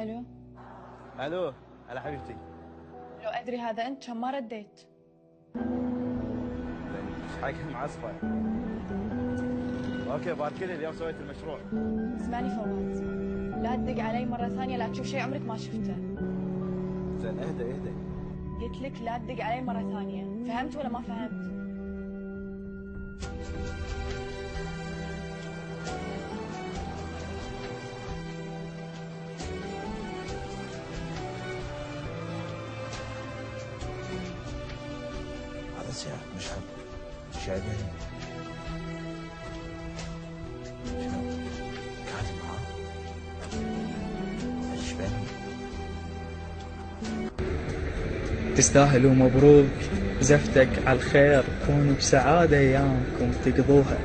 الو. الو هلا حبيبتي. لو ادري هذا انت كم ما رديت. ايش حق معصفه. اوكي بارك لي اليوم سويت المشروع. اسمعني فواز، لا تدق علي مره ثانيه، لا تشوف شيء عمرك ما شفته. زين اهدى. قلت لك لا تدق علي مره ثانيه، فهمت ولا ما فهمت؟ هذا سيارة مش حب شايفين شنو كاتب معاه ايش بينهم. تستاهل ومبروك زفتك على الخير، كونوا بسعادة أيامكم تقضوها.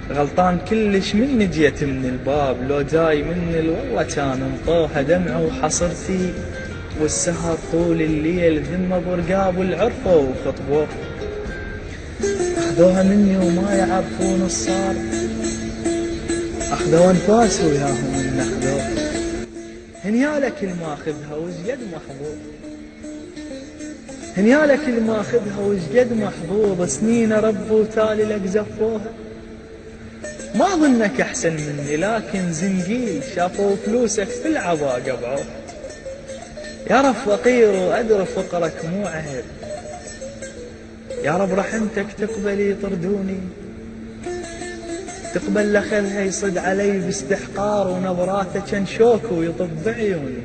غلطان كلش من جيت من الباب، لو جاي من والله كان انطوها. دمع وحصرتي والسهر طول الليل، ذمة برقاب والعرفة وخطبوه. أخذوها مني وما يعرفون الصار، أخذوا أنفاس وياهم من أخذوه. هنيالك الماخذها وشقد محظوظ، هنيالك الماخذها وشقد محظوظ. سنين ربوا تالي لك زفوها. ما ظنك أحسن مني لكن زنقيل، شافوا فلوسك في العبا قبعوه. يا رب فقير وأدري فقرك مو عيب، يا رب رحمتك تقبلي طردوني. تقبل لخذها يصد علي باستحقار، ونظراته كان شوك ويطب عيوني.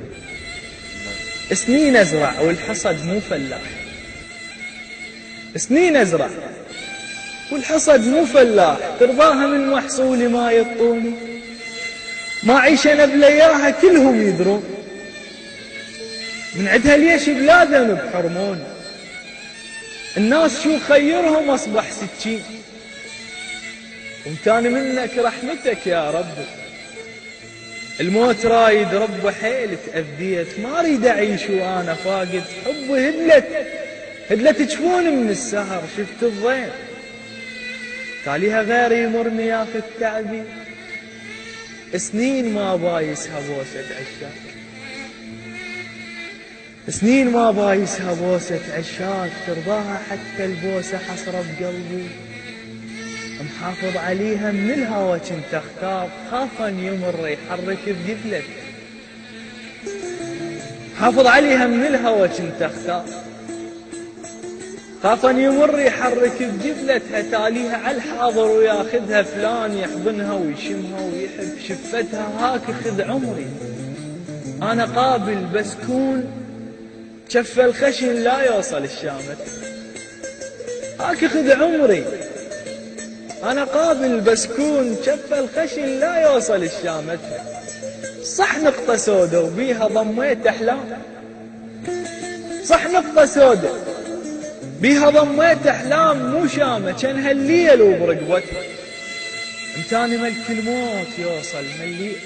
سنين أزرع والحصد مو فلاح، سنين أزرع والحصد مو فلاح. ترضاها من محصولي ما يطوني، ما عيش أنا بلياها كلهم يدرون. من عدها ليش بلا ذنب حرمون، الناس شو خيرهم أصبح سكين. ومتاني منك رحمتك يا رب، الموت رايد رب حيل تأذيت. ما اريد اعيش وانا فاقد حبي. هدلت جفوني من السهر، شفت الضيم تاليها غيري يمرني ياخذ تعبي. سنين ما بايسها بوسة عشاق، سنين ما بايسها بوسة عشاق. ترضاها حتى البوسة حسرة بقلبي، محافظ عليها من الهوى كنت اختار. خافا يمر يحرك بقفلك، حافظ عليها من الهوى كنت اختار. خافا يمر يحرك بقفلتها، تاليها على الحاضر وياخذها فلان يحضنها ويشمها ويحب شفتها. هاك خذ عمري انا قابل، بس كون شف الخشن لا يوصل الشامت. هاك خذ عمري أنا قابل، بس كون شف الخشن لا يوصل الشامت. صح نقطة سودة وبيها ضميت أحلام، صح نقطة سودة بيها ضميت أحلام مو شامة. كان هالليل وبرقبتها امتاني ملك الموت يوصل مليء.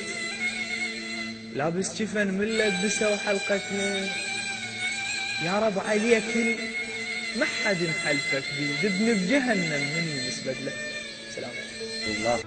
لابس جفن من لبسه وحلقته، يا رب عليك ما حد محلفك بيه. دبني بجهنم مني نسبة له. سلام الله.